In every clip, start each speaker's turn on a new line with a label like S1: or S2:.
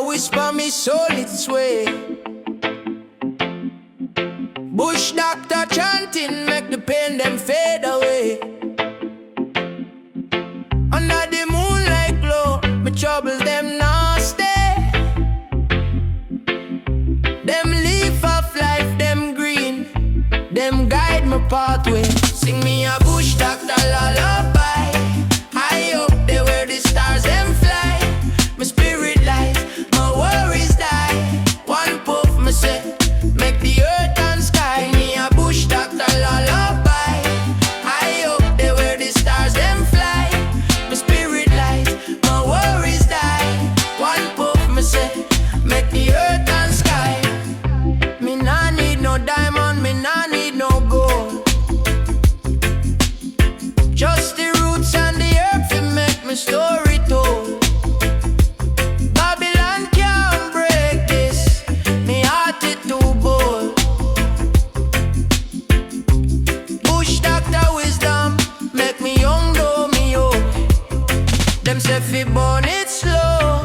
S1: whisper me soul its way. Bush doctor chanting, make the pain them fade away. Under the moonlight glow, my troubles them now stay. Them leaf of life, them green, them guide my pathway. Sing me a bush doctor lullaby. High up there where the stars them fly. My spirit light, my worries die. One puff me say, make the earth and sky. Me a bush doctor lullaby. High up there where the stars them fly. My spirit light, my worries die. One puff me say, make the earth and sky. Me nah need no diamond, me nah need no gold. Just the roots and the earth to make my story told. Babylon can't break this, me heart it too bold. Bush doctor wisdom, make me young though me old. Them say fi born it slow,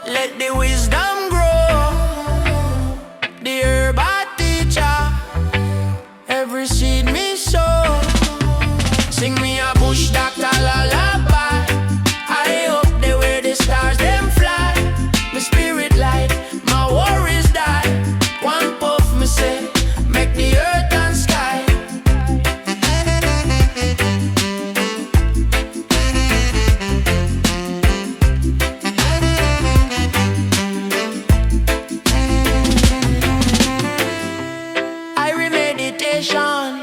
S1: let the wisdom grow. The herb a teacher, every seed me sow. Sing me a bush doctor lullaby. High up there where the stars them fly. My spirit light, my worries die. One puff me say, make the earth and sky. Irie meditation,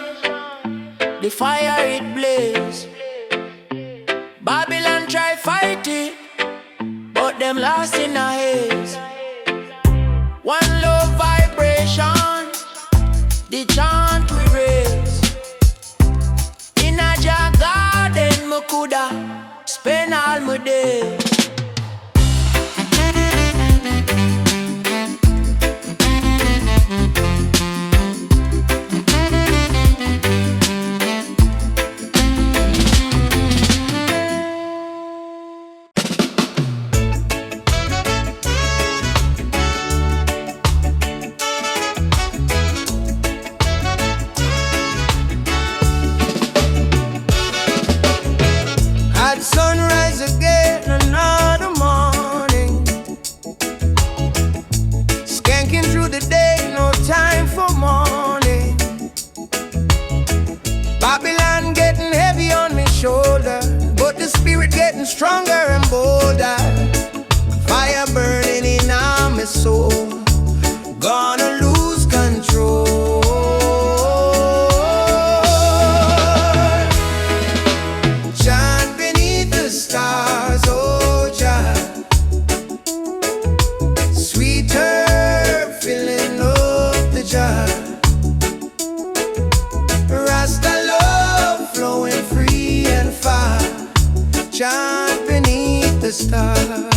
S1: the fire it blaze. Babylon try fight it, but them lost in a haze. One low vibration, the chant we raise. In a jar garden, me coulda spend all my days.
S2: At sunrise again, another morning. Skanking through the day, no time for morning. Babylon getting heavy on my shoulder, but the spirit getting stronger and bolder. Fire burning in my soul, gonna lose control. Chant beneath the stars, oh Jah. Sweet herb filling up the jar. Rasta love flowing free and far. Chant beneath the stars.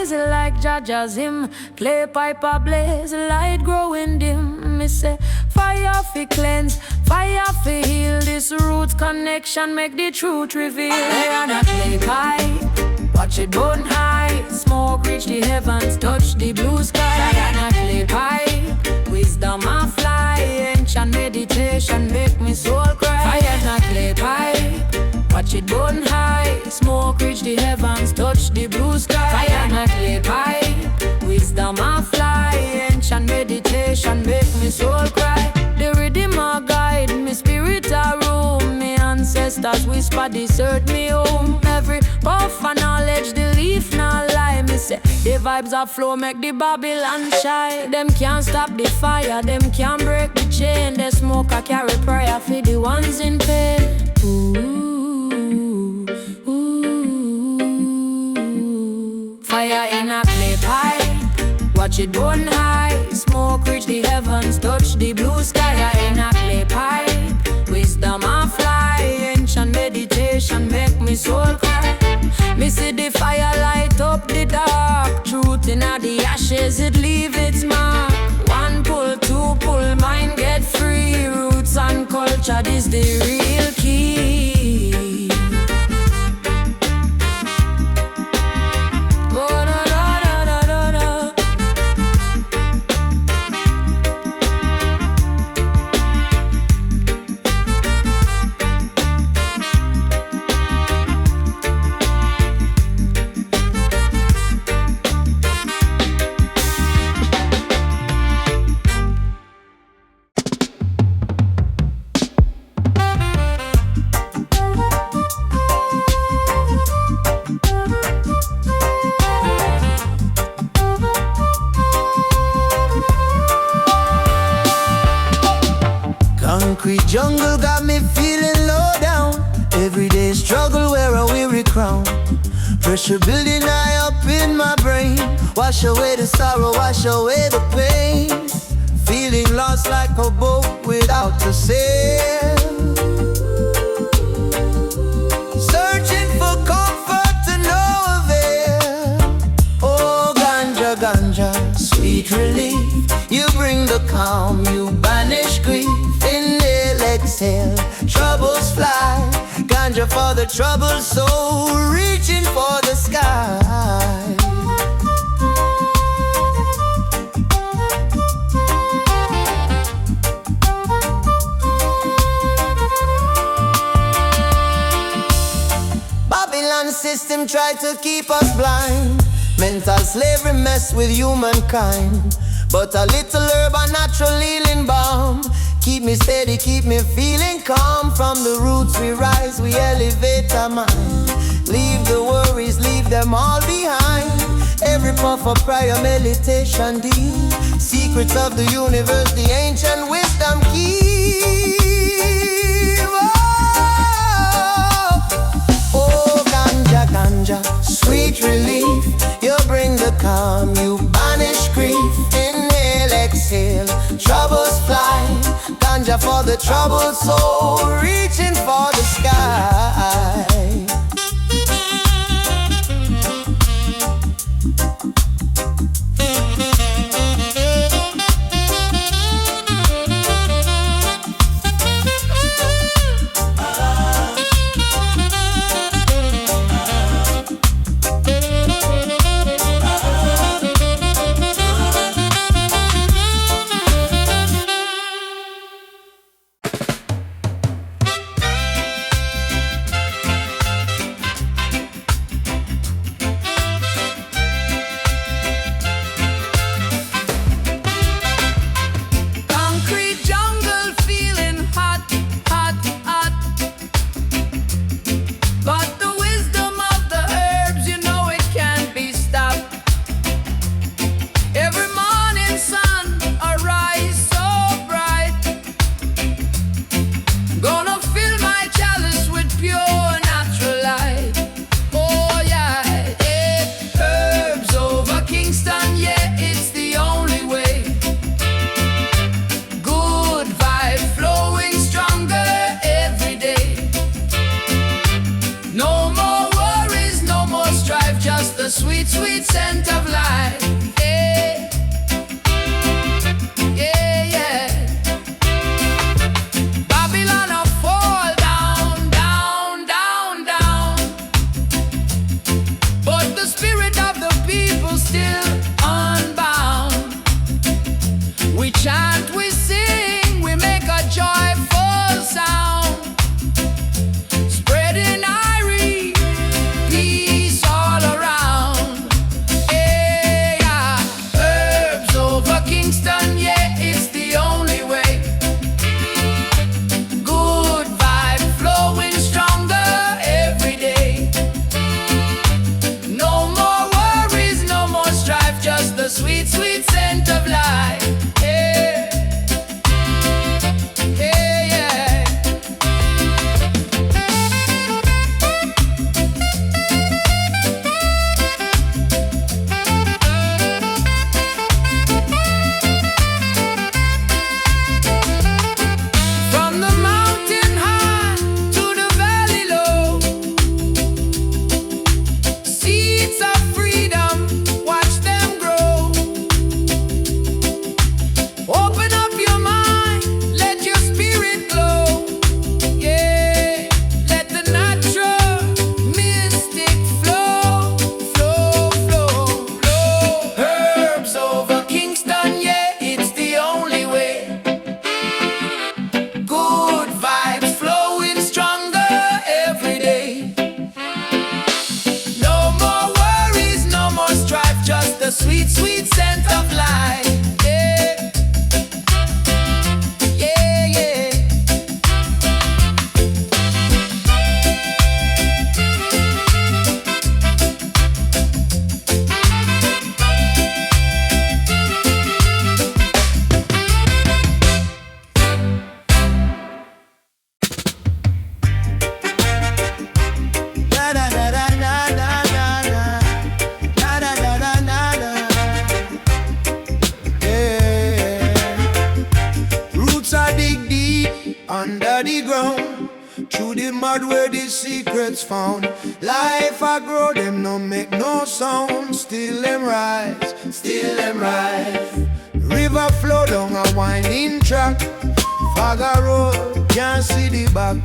S1: rise like Jaja's him. Clay pipe a blaze, light growing dim. Me say fire fi cleanse, fire fi heal. This roots connection make the truth reveal. Hey, and a clay pipe, watch it burn high. Smoke reach the heavens, touch the blue sky. And a clay pipe, wisdom a fly. Ancient meditation make me soul cry. Fire and a clay pipe, watch it burn high. Smoke reach the heavens, touch the blue sky. Fire and a clay pipe, wisdom a fly. Ancient meditation make me soul cry. The rhythm a guide, me spirit a roam. Me ancestors whisper this earth me home. Every puff of knowledge, the leaf not lie. Me say the vibes a flow make the Babylon shy. Them can't stop the fire, them can't break the chain. The smoke a carry prayer for the ones in pain. Ooh, ooh. Fire in a clay pipe, watch it burn high. Smoke reach the heavens, touch the blue sky. In a clay pipe, wisdom a fly. Ancient meditation make me soul cry. Me see the fire light up the dark. Truth in the ashes, it leave its mark. One pull, two pull, mind get free. Roots and culture, this the real key.
S2: Concrete jungle got me feeling low down. Everyday struggle wear a weary crown. Pressure building high up in my brain. Wash away the sorrow, wash away the pain. Feeling lost like a boat without a sail. Searching for comfort to no avail. Oh, ganja, ganja, sweet relief. You bring the calm, you banish grief. Inhale, exhale, troubles fly. Ganja for the troubled soul, reaching for the sky. Babylon system try to keep us blind. Mental slavery mess with humankind. But a little herb, a natural healing balm. Keep me steady, keep me feeling calm. From the roots we rise, we elevate our mind. Leave the worries, leave them all behind. Every puff of prayer, meditation deep. Secrets of the universe, the ancient wisdom key. Oh, ganja, ganja, sweet relief. You bring the calm, you banish grief. Inhale, exhale, troubles fly. Ganja for the troubled soul, reaching for the sky.
S1: still unbound. We chant, we sing, we make a joyful sound, spreading Irie peace all around. Yeah, herbs over Kingston, yeah, it's the only way. Good vibe flowing stronger every day. No more worries, no more strife, just the sweet, sweet scent of life. Yeah, yeah, yeah. From the mountain high to the valley low, seeds of freedom, watch them grow. Open up your mind, let your spirit glow. Yeah, let the natural mystic flow, flow, flow, flow. Herbs over Kingston, yeah, it's the only way. Good vibes flowing stronger every day. No more worries, no more strife, just the sweet, sweet scent of life. Yeah, yeah, yeah.
S2: Da da da da da da da da. Da da da da da da. Yeah. Roots are dig deep under the ground, through the mud where the secrets found. Life I grow, them no make no sound. Still them rise, still them rise. River flow down a winding track. Fagger road, can't see the back.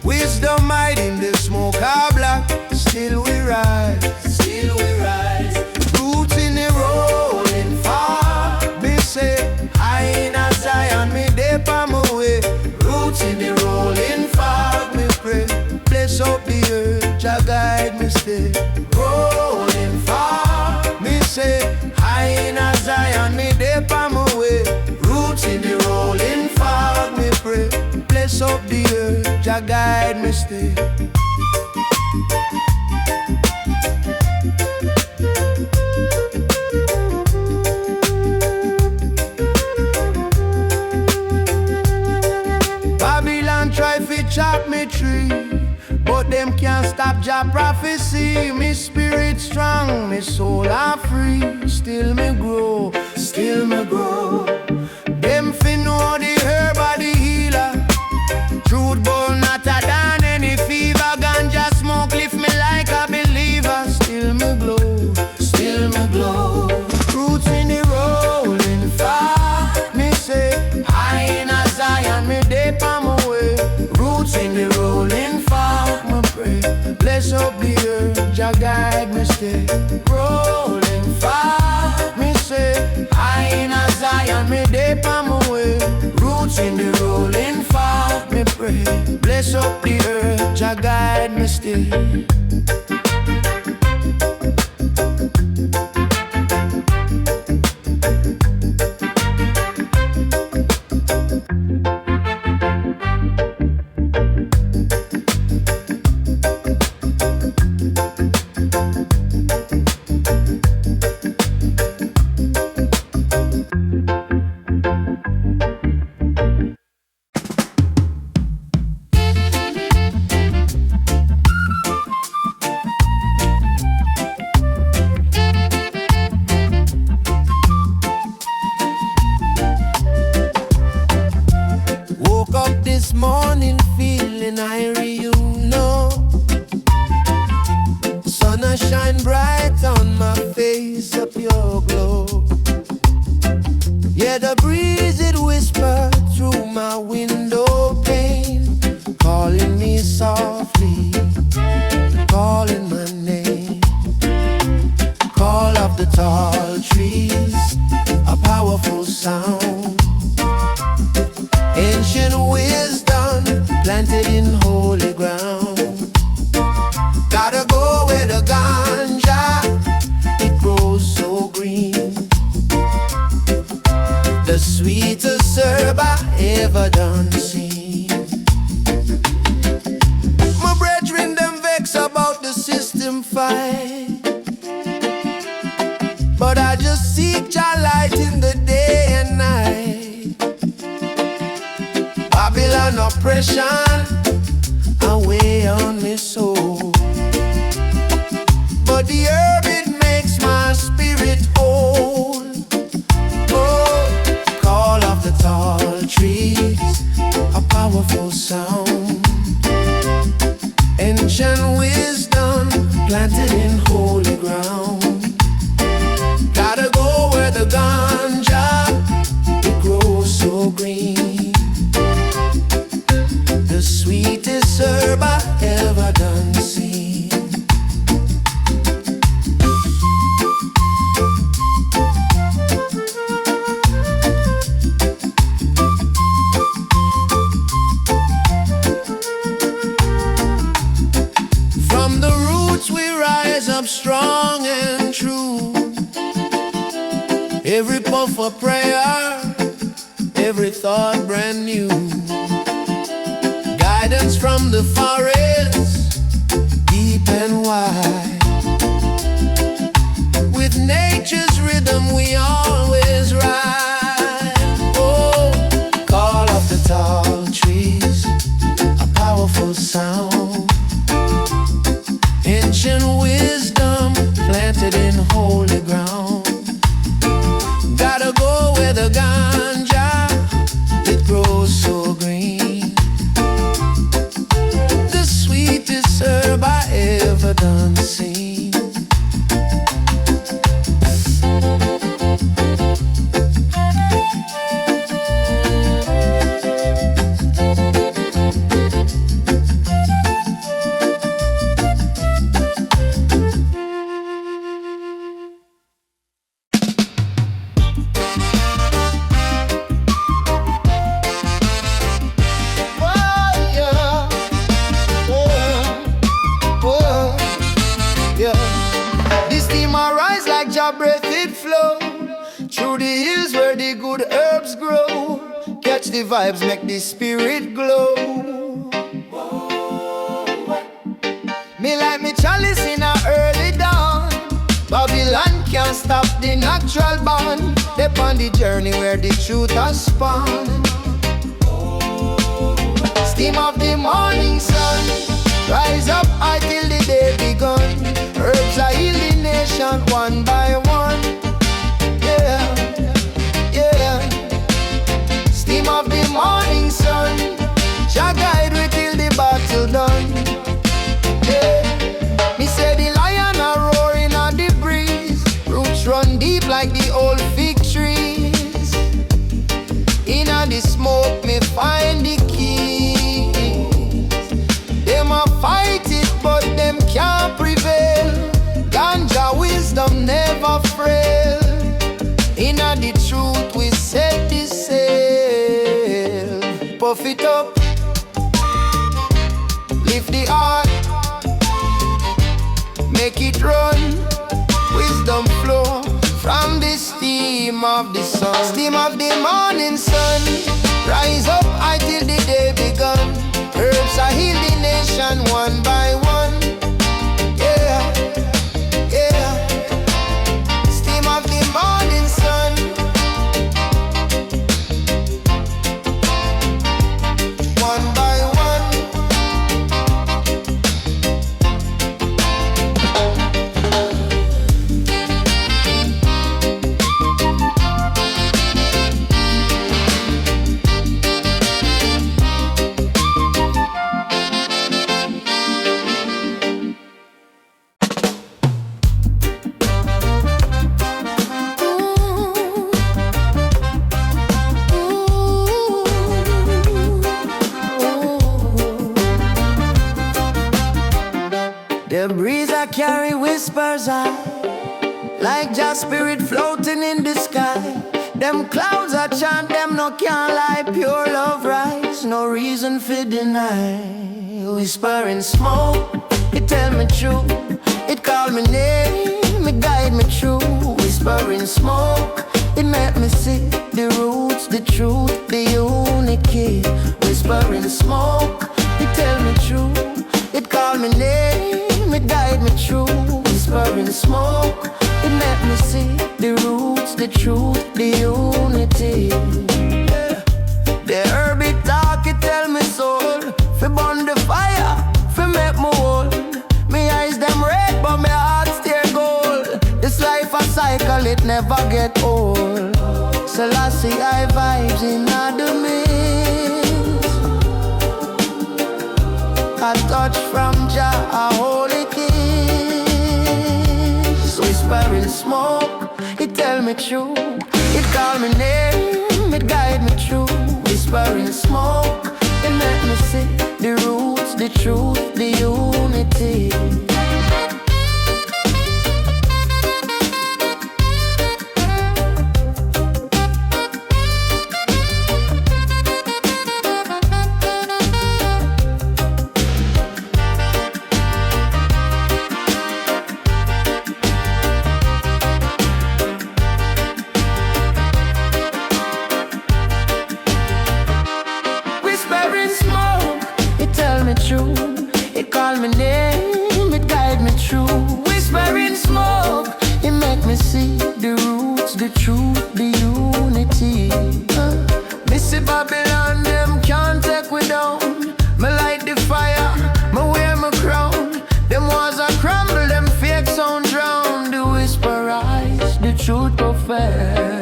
S2: Wisdom hiding the smoke are black. Still we rise, still we rise. Roots in the rolling far. Me say, I in a Zion, me dip on my way. Roots in the rolling fog, me pray. Bless up the earth, Jah guide me stay. Rolling fog, me say, I in a Zion, me dip on my way. Roots in the rolling fog, me pray. Bless up the earth, Jah guide me stay. Babylon try fi chop me tree, but them can't stop Jah prophecy. Me spirit strong, me soul are free. Still me grow, still me grow. Them fi know the herb of the healer. Truth born hotter than any fever. Ganja smoke lift me like a believer. Still me glow, still me glow. Roots in the rolling fire. Me say, I in a Zion, me dip on my way. Roots in the rolling fog, me pray. Bless up the earth, Jah guide me stay. Rolling fog, me say, I in a Zion, me dip on my way. Roots in the rolling fog, me pray. Bless up the earth, Jah guide me stay. tall trees, a powerful sound. Ancient wisdom planted in holy ground. Gotta go where the ganja, it grows so green. The sweetest herb I ever done seen. My brethren them vex about the system fight, but I just seek your light in the day and night. Babylon oppression away on me soul, but the herb it makes my spirit whole. Oh, call of the tall trees, a powerful sound. Ancient wisdom planted in holy ground. Gotta go where the ganja, it grows so green. The sweetest herb I ever done seen. From the roots we rise up strong and true. Every puff of prayer, every thought brand new. Guidance from the forest, deep and wide. With nature's rhythm we always ride. Oh, call of the tall trees, a powerful sound. Ancient wisdom planted in holy ground. Gotta go where the ganja, it grows so green. The sweetest herb I ever done seen. This steam arise like Jah breath it flow through the hills where the good herbs grow. Catch the vibes, make the spirit glow. Me like me chalice in a early dawn. Babylon can't stop the natural bond. They on the journey where the truth has spawned. Steam of the morning sun, rise up high till the day begun. Herbs are healing nation one by one. Yeah, yeah. Steam of the morning sun, Jah guide we till the battle done. Yeah. Me say the lion are roaring on the breeze. Roots run deep like the old fig trees. Inna the smoke me find the keys. Them a fight it but them can't prevail. Ganja wisdom never frail. Inna the truth we set the sail. Puff it up, lift the heart, make it run. Wisdom flow from the steam of the sun. Steam of the morning sun, rise up high till the day begun. Herbs are healing nation one by one. Yeah, yeah. Steam of the morning sun, one by one. The breeze I carry whispers out like Jah spirit floating in the sky. Them clouds are chant, them no can't lie. Pure love rise, no reason for deny. Whispering smoke, it tell me true. It call me name, it guide me through. Whispering smoke, it make me see the roots, the truth, the unity. Whispering smoke, it tell me true. It call me name, it guide me through. Whispering smoke, it make me see the roots, the truth, the unity. The herb it talk, it tell me soul. Fi burn the fire, fi make me whole. Me eyes them red, but my heart stay gold. This life a cycle, it never get old. Selassie I vibes in the mist. A touch from Jah, a holy kiss. Whispering smoke, it tell me true. It call me name, it guide me through. Whispering smoke, it make me see the roots, the truth, the unity. True. It call me name, it guide me through. Whispering smoke, it make me see the roots, the truth, the unity. Missy Babylon, them can't take we down. Me light the fire, me wear my crown. Them walls are crumble, them fake sound drown. The whisper rise, the truth prophetic.